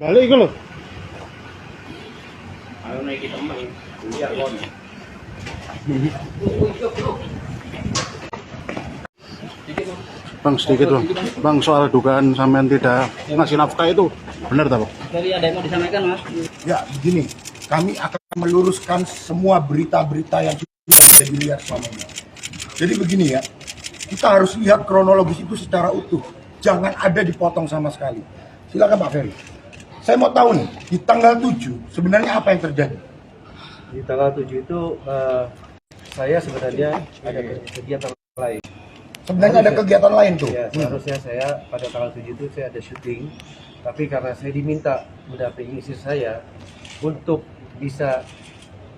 Balik iku lho. Ayo naik teman, biar kon. Bang, sedikit bang. Bang, soal dugaan sampean tidak ngasih nafkah itu benar tak bang? Dari ada yang mau disampaikan mas? Ya, begini, kami akan meluruskan semua berita-berita yang sudah dilihat selama ini. Jadi begini ya, kita harus lihat kronologis itu secara utuh. Jangan ada dipotong sama sekali. Silakan Pak Ferry. Saya mau tahu nih, di tanggal 7 sebenarnya apa yang terjadi? Di tanggal 7 itu saya sebenarnya ada kegiatan lain. Sebenarnya ada kegiatan lain tuh. Ya, seharusnya saya pada tanggal 7 itu saya ada syuting, tapi karena saya diminta mendampingi istri saya untuk bisa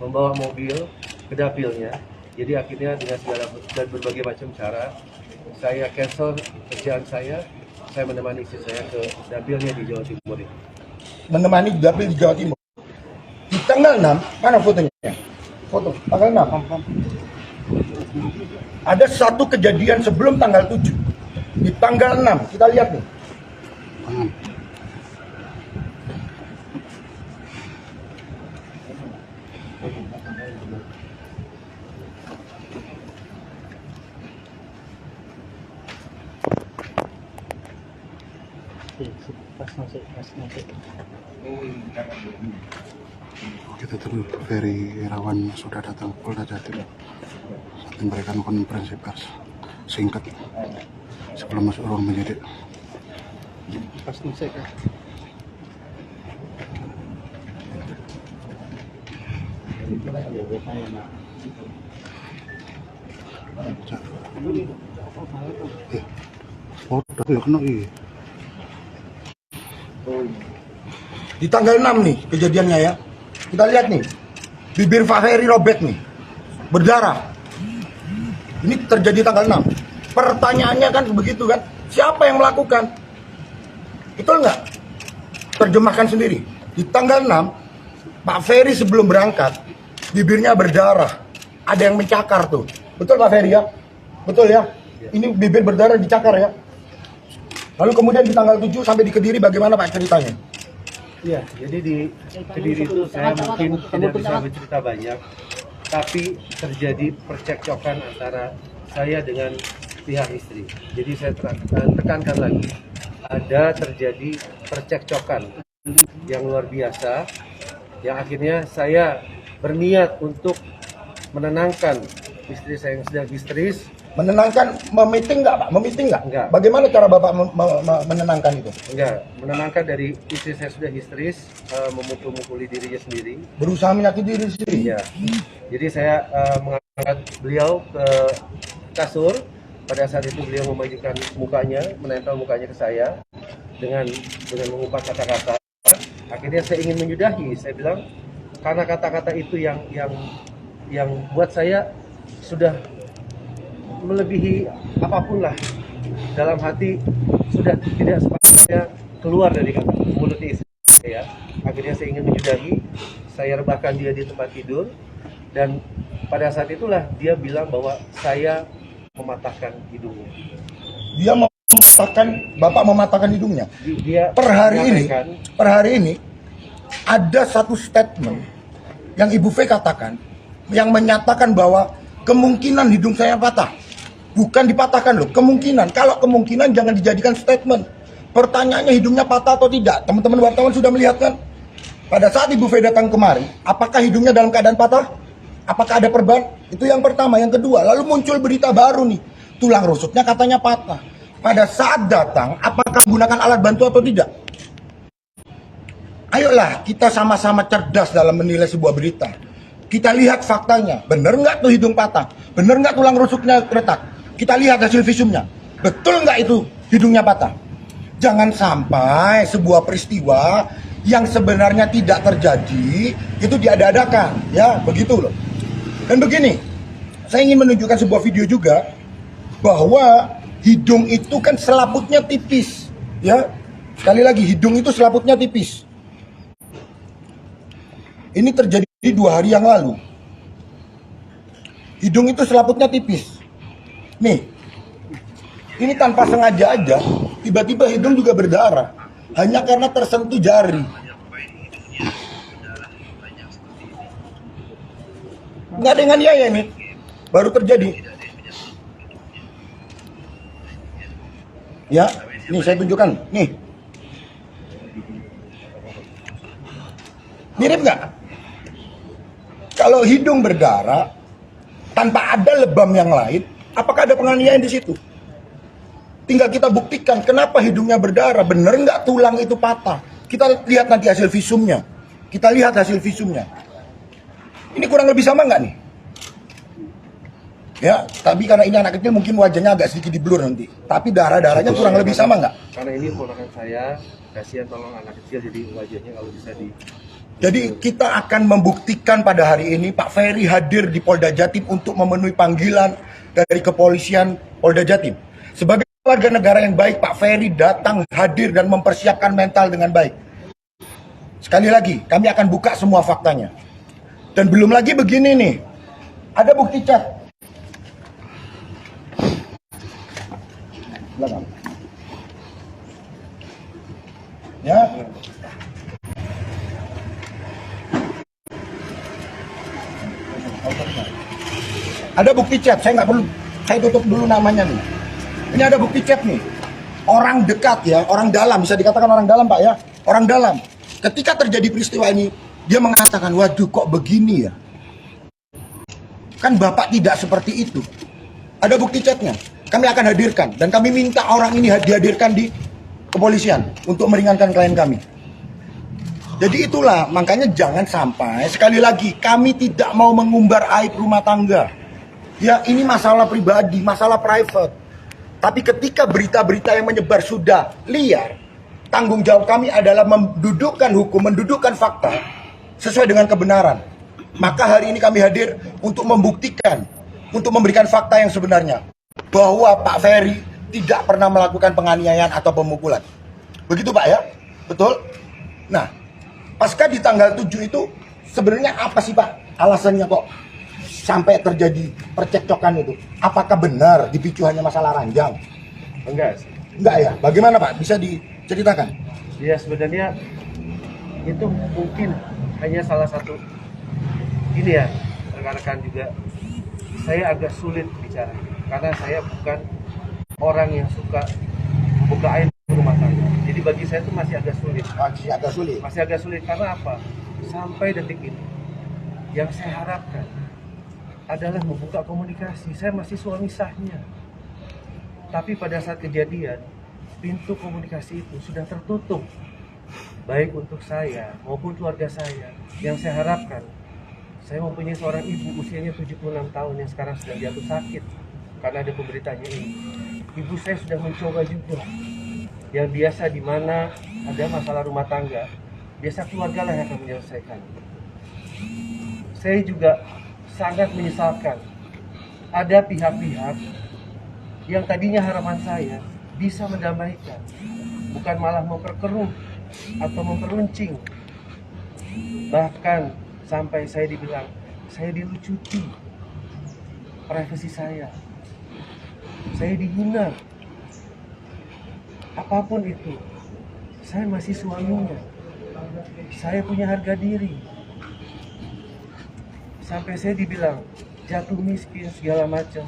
membawa mobil ke dapilnya, jadi akhirnya dengan segala dan berbagai macam cara saya cancel kerjaan saya menemani istri saya ke dapilnya di Jawa Timur itu. Menemani dapil di Jawa Timur. Di tanggal 6, mana fotonya? Foto, tanggal 6. Ada satu kejadian sebelum tanggal 7. Di tanggal 6, kita lihat nih. Kita terus Ferry Irawan sudah datang ke Polda Jatim memberikan konferensi pers singkat sebelum masuk ruang penyidik. Pas musik ya. Oh, ya kena Di tanggal 6 nih kejadiannya ya. Kita lihat nih. Bibir Pak Ferry robek nih. Berdarah. Ini terjadi tanggal 6. Pertanyaannya kan begitu kan. Siapa yang melakukan? Betul nggak? Terjemahkan sendiri. Di tanggal 6, Pak Ferry sebelum berangkat, bibirnya berdarah. Ada yang mencakar tuh. Betul Pak Ferry ya? Betul ya? Ini bibir berdarah dicakar ya? Lalu kemudian di tanggal 7 sampai di Kediri bagaimana Pak ceritanya? Iya, jadi di Kediri itu saya mungkin tidak bisa bercerita banyak, tapi terjadi percekcokan antara saya dengan pihak istri. Jadi saya tekankan lagi, ada terjadi percekcokan yang luar biasa, yang akhirnya saya berniat untuk menenangkan istri saya yang sedang histeris. Menenangkan, memiting nggak Pak? Memiting nggak? Enggak. Bagaimana cara Bapak menenangkan itu? Enggak, menenangkan dari istri saya sudah histeris, memukul-mukuli dirinya sendiri. Berusaha menyakiti diri sendiri? Iya. Jadi saya mengangkat beliau ke kasur. Pada saat itu beliau memajukan mukanya, menempel mukanya ke saya dengan mengumpat kata-kata. Akhirnya saya ingin menyudahi. Saya bilang karena kata-kata itu yang buat saya sudah melebihi apapun lah. Dalam hati sudah tidak sepatutnya keluar dari kata mulut istri saya. Akhirnya saya ingin menyudahi. Saya rebahkan dia di tempat tidur, dan pada saat itulah dia bilang bahwa saya mematahkan hidungnya. Dia mematahkan, Bapak mematahkan hidungnya. Dia Per menyampaikan, hari ini ada satu statement yang Ibu V katakan yang menyatakan bahwa kemungkinan hidung saya patah. Bukan dipatahkan loh, kemungkinan. Kalau kemungkinan jangan dijadikan statement. Pertanyaannya hidungnya patah atau tidak? Teman-teman wartawan sudah melihat kan? Pada saat Ibu V datang kemari, apakah hidungnya dalam keadaan patah? Apakah ada perban? Itu yang pertama. Yang kedua, lalu muncul berita baru nih. Tulang rusuknya katanya patah. Pada saat datang, apakah menggunakan alat bantu atau tidak? Ayolah, kita sama-sama cerdas dalam menilai sebuah berita. Kita lihat faktanya. Bener nggak tuh hidung patah? Bener nggak tulang rusuknya retak? Kita lihat hasil visumnya. Betul nggak itu hidungnya patah? Jangan sampai sebuah peristiwa yang sebenarnya tidak terjadi itu diada-adakan, ya begitu loh. Dan begini, saya ingin menunjukkan sebuah video juga bahwa hidung itu kan selaputnya tipis, ya. Sekali lagi, hidung itu selaputnya tipis. Ini terjadi 2 hari yang lalu. Hidung itu selaputnya tipis. Nih, ini tanpa sengaja aja, tiba-tiba hidung juga berdarah. hanya karena tersentuh jari. Nggak ada yang nganiaya ini, baru terjadi. Ya, nih saya tunjukkan, nih. Mirip nggak? Kalau hidung berdarah tanpa ada lebam yang lain, apakah ada penganiayaan di situ? Tinggal kita buktikan kenapa hidungnya berdarah, bener nggak tulang itu patah. Kita lihat nanti hasil visumnya. Kita lihat hasil visumnya. Ini kurang lebih sama nggak nih? Ya, tapi karena ini anak kecil mungkin wajahnya agak sedikit di blur nanti. Tapi darah-darahnya kurang lebih sama nggak? Karena ini ponakan saya, kasihan tolong anak kecil jadi wajahnya kalau bisa di. Jadi kita akan membuktikan pada hari ini Pak Ferry hadir di Polda Jatim untuk memenuhi panggilan dari kepolisian Polda Jatim. Sebagai warga negara yang baik, Pak Ferry datang hadir dan mempersiapkan mental dengan baik. Sekali lagi, kami akan buka semua faktanya. Dan belum lagi begini nih, ada bukti chat. Belakang. Ya. Ada bukti chat, saya nggak perlu, saya tutup dulu namanya nih. Ini ada bukti chat nih. Orang dekat ya, orang dalam, bisa dikatakan orang dalam Pak ya. Orang dalam. Ketika terjadi peristiwa ini, dia mengatakan, waduh kok begini ya. Kan Bapak tidak seperti itu. Ada bukti chatnya. Kami akan hadirkan. Dan kami minta orang ini dihadirkan di kepolisian untuk meringankan klien kami. Jadi itulah, makanya jangan sampai, sekali lagi, kami tidak mau mengumbar aib rumah tangga. Ya ini masalah pribadi, masalah private. Tapi ketika berita-berita yang menyebar sudah liar, tanggung jawab kami adalah mendudukkan hukum, mendudukkan fakta sesuai dengan kebenaran. Maka hari ini kami hadir untuk membuktikan, untuk memberikan fakta yang sebenarnya, bahwa Pak Ferry tidak pernah melakukan penganiayaan atau pemukulan. Begitu Pak ya? Betul? Nah, pasca di tanggal 7 itu sebenarnya apa sih Pak alasannya kok sampai terjadi percekcokan itu? Apakah benar dipicu hanya masalah ranjang? Enggak sih. Enggak ya? Bagaimana Pak? Bisa diceritakan? Ya sebenarnya itu mungkin hanya salah satu. Ini ya, rekan-rekan juga, saya agak sulit bicara karena saya bukan orang yang suka membuka aib rumah tangga. Jadi bagi saya itu masih agak sulit. Masih agak sulit. Masih agak sulit karena apa? Sampai detik ini, yang saya harapkan adalah membuka komunikasi. Saya masih suami sahnya, tapi pada saat kejadian, pintu komunikasi itu sudah tertutup, baik untuk saya maupun keluarga saya. Yang saya harapkan, saya mempunyai seorang ibu usianya 76 tahun yang sekarang sedang jatuh sakit karena ada pemberitaannya ini. Ibu saya sudah mencoba juga. Yang biasa di mana ada masalah rumah tangga, biasa keluarga lah yang akan menyelesaikan. Saya juga sangat menyesalkan ada pihak-pihak yang tadinya harapan saya bisa mendamaikan, bukan malah memperkeruh atau memperuncing. Bahkan sampai saya dibilang, saya dilucuti privasi saya dihina. Apapun itu, saya masih suaminya, saya punya harga diri. Sampai saya dibilang jatuh miskin segala macam.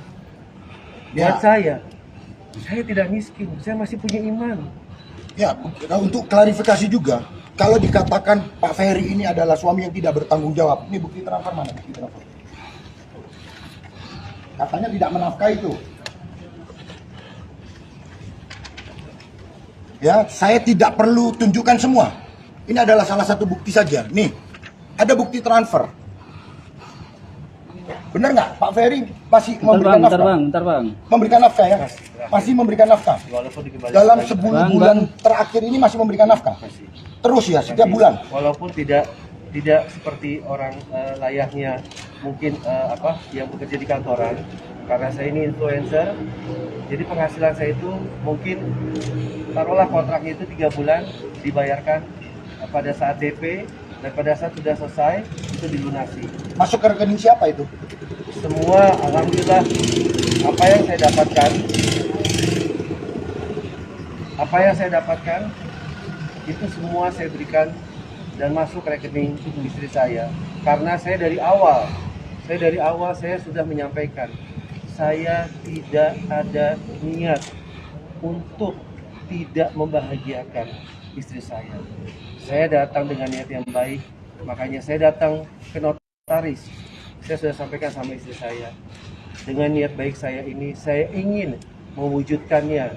Buat saya tidak miskin, saya masih punya iman. Ya, untuk klarifikasi juga, kalau dikatakan Pak Ferry ini adalah suami yang tidak bertanggung jawab, ini bukti transfer mana? Bukti transfer. Katanya tidak menafkahi itu. Ya, saya tidak perlu tunjukkan semua. Ini adalah salah satu bukti saja. Nih, ada bukti transfer. Benar nggak? Pak Ferry masih memberikan nafkah? Bentar bang. Memberikan nafkah ya? Masih memberikan nafkah. Dalam 10 bulan terakhir ini masih memberikan nafkah. Terus ya, setiap bulan. Walaupun tidak seperti orang layaknya mungkin yang bekerja di kantoran. Karena saya ini influencer, jadi penghasilan saya itu mungkin taruhlah kontraknya itu 3 bulan dibayarkan pada saat DP dan pada saat sudah selesai itu dilunasi. Masuk ke rekening siapa itu? Semua alhamdulillah apa yang saya dapatkan itu semua saya berikan dan masuk rekening istri saya. Karena saya dari awal saya sudah menyampaikan, saya tidak ada niat untuk tidak membahagiakan istri saya. Saya datang dengan niat yang baik, makanya saya datang ke notaris. Saya sudah sampaikan sama istri saya, dengan niat baik saya ini, saya ingin mewujudkannya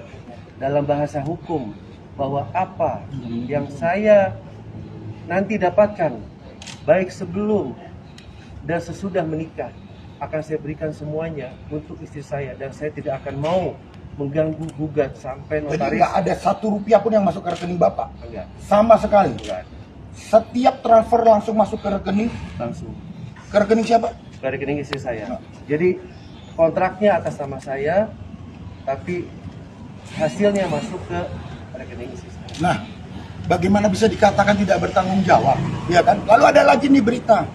dalam bahasa hukum, bahwa apa yang saya nanti dapatkan, baik sebelum dan sesudah menikah, akan saya berikan semuanya untuk istri saya, dan saya tidak akan mau mengganggu gugat sampai Jadi notaris. nggak ada 1 rupiah pun yang masuk ke rekening Bapak? Enggak, Sama sekali? enggak, Setiap transfer langsung masuk ke rekening? langsung Ke rekening siapa? ke rekening istri saya. Jadi kontraknya atas nama saya, tapi hasilnya masuk ke rekening istri saya. Nah, bagaimana bisa dikatakan tidak bertanggung jawab? Ya kan? Lalu ada lagi nih berita,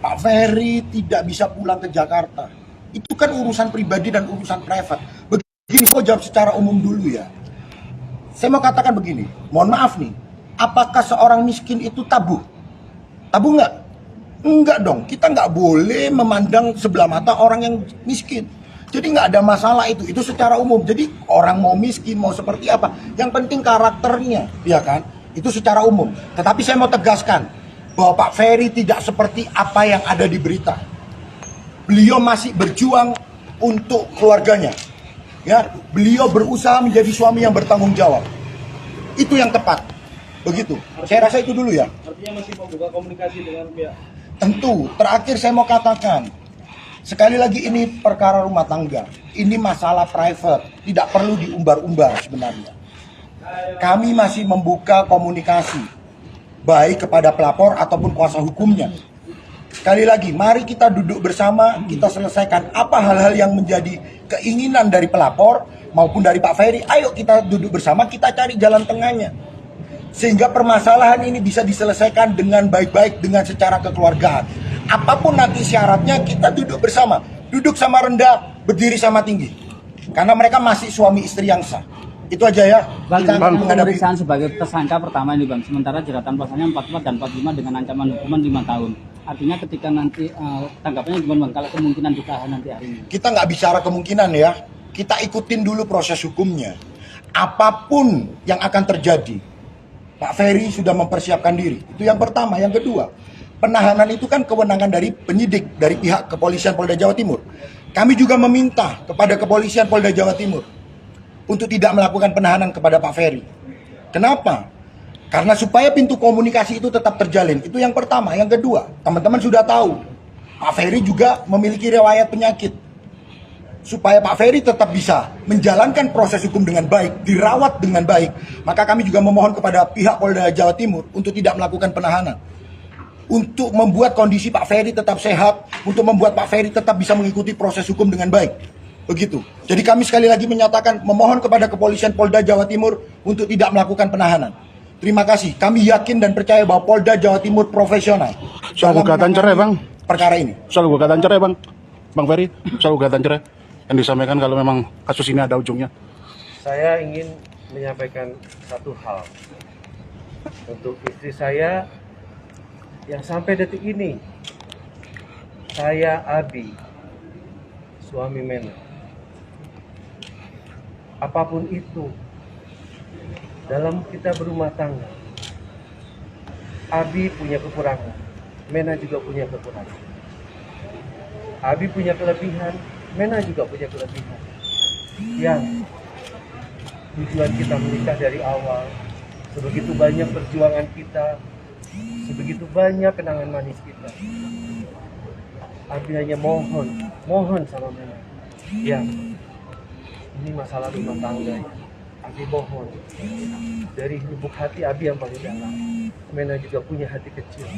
Pak Ferry tidak bisa pulang ke Jakarta. Itu kan urusan pribadi dan urusan private. Begini, saya mau jawab secara umum dulu ya. Saya mau katakan begini, mohon maaf nih, apakah seorang miskin itu tabu? Tabu nggak? Enggak dong, kita nggak boleh memandang sebelah mata orang yang miskin. Jadi nggak ada masalah itu secara umum. Jadi orang mau miskin, mau seperti apa, yang penting karakternya, ya kan? Itu secara umum. Tetapi saya mau tegaskan bahwa Pak Ferry tidak seperti apa yang ada di berita. Beliau masih berjuang untuk keluarganya. Ya, beliau berusaha menjadi suami yang bertanggung jawab. Itu yang tepat. Begitu. Saya rasa itu dulu ya. Artinya masih membuka komunikasi dengan pihak. Tentu, terakhir saya mau katakan, sekali lagi ini perkara rumah tangga, ini masalah private, tidak perlu diumbar-umbar sebenarnya. Kami masih membuka komunikasi, baik kepada pelapor ataupun kuasa hukumnya. Sekali lagi, mari kita duduk bersama, kita selesaikan apa hal-hal yang menjadi keinginan dari pelapor maupun dari Pak Ferry. Ayo kita duduk bersama, kita cari jalan tengahnya. Sehingga permasalahan ini bisa diselesaikan dengan baik-baik, dengan secara kekeluargaan. Apapun nanti syaratnya, kita duduk bersama. Duduk sama rendah, berdiri sama tinggi. Karena mereka masih suami istri yang sah. Itu aja ya. Bang, Kita dengan menghadapi. pemeriksaan sebagai tersangka pertama ini Bang, sementara jeratan pasalnya 44 dan 45 dengan ancaman hukuman 5 tahun. Artinya ketika nanti tanggapannya gimana Bang, kalau kemungkinan ditahan nanti hari ini? Kita nggak bicara kemungkinan ya. Kita ikutin dulu proses hukumnya. Apapun yang akan terjadi, Pak Ferry sudah mempersiapkan diri. Itu yang pertama. Yang kedua, penahanan itu kan kewenangan dari penyidik, dari pihak kepolisian Polda Jawa Timur. Kami juga meminta kepada kepolisian Polda Jawa Timur untuk tidak melakukan penahanan kepada Pak Ferry. Kenapa? Karena supaya pintu komunikasi itu tetap terjalin. Itu yang pertama. Yang kedua, teman-teman sudah tahu, Pak Ferry juga memiliki riwayat penyakit. Supaya Pak Ferry tetap bisa menjalankan proses hukum dengan baik, dirawat dengan baik, maka kami juga memohon kepada pihak Polda Jawa Timur untuk tidak melakukan penahanan. Untuk membuat kondisi Pak Ferry tetap sehat, untuk membuat Pak Ferry tetap bisa mengikuti proses hukum dengan baik. Begitu. Jadi kami sekali lagi menyatakan memohon kepada kepolisian Polda Jawa Timur untuk tidak melakukan penahanan. Terima kasih. Kami yakin dan percaya bahwa Polda Jawa Timur profesional. Soal gugatan cerai Bang. Perkara ini. Soal gugatan cerai Bang. Bang Ferry, soal gugatan cerai yang disampaikan kalau memang kasus ini ada ujungnya. Saya ingin menyampaikan satu hal untuk istri saya yang sampai detik ini, saya Abi, suami Mena. Apapun itu, dalam kita berumah tangga, Abi punya kekurangan, Mena juga punya kekurangan. Abi punya kelebihan, Mena juga punya kelebihan. Yang tujuan kita menikah dari awal, sebegitu banyak perjuangan kita, sebegitu banyak kenangan manis kita. Abi hanya mohon sama Mena. Yang ini masalah rumah tangga ya. Abi mohon dari lubuk hati Abi yang paling dalam. Mena juga punya hati kecil.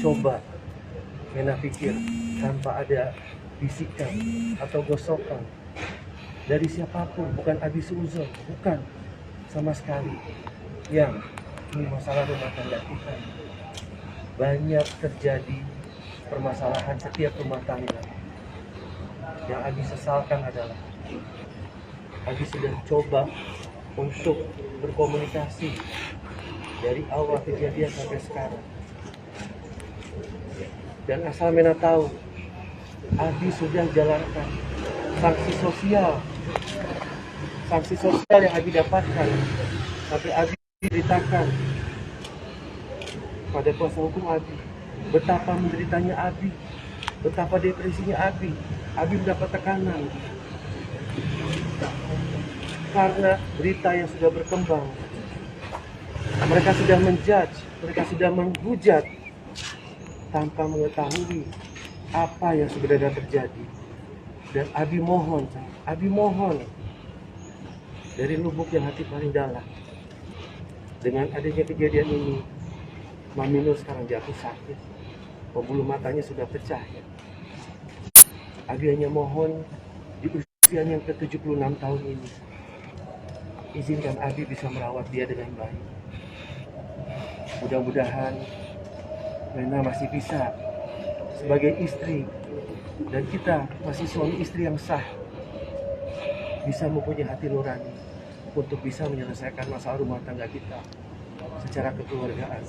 Coba Mena pikir tanpa ada bisikan atau gosokan dari siapapun, bukan Abi Suuzon, bukan sama sekali. Yang ini masalah rumah tangga kita. Banyak terjadi permasalahan setiap rumah tangga. Yang Abi sesalkan adalah Abi sudah coba untuk berkomunikasi dari awal kejadian sampai sekarang. Dan asal Mena tahu, Abi sudah jalankan sanksi sosial yang Abi dapatkan sampai Abi diceritakan pada kuasa hukum Abi betapa menderitanya Abi, betapa depresinya Abi mendapat tekanan karena berita yang sudah berkembang. Mereka sudah menjudge, mereka sudah menghujat tanpa mengetahui apa yang sebenarnya terjadi. Dan Abi mohon dari lubuk yang hati paling dalam, dengan adanya kejadian ini, Mami Nur sekarang jatuh sakit, pembuluh matanya sudah pecah. Abi hanya mohon di usia yang ke-76 tahun ini, izinkan Abi bisa merawat dia dengan baik. Mudah-mudahan Mena masih bisa sebagai istri, dan kita masih suami istri yang sah, bisa mempunyai hati nurani untuk bisa menyelesaikan masalah rumah tangga kita secara kekeluargaan.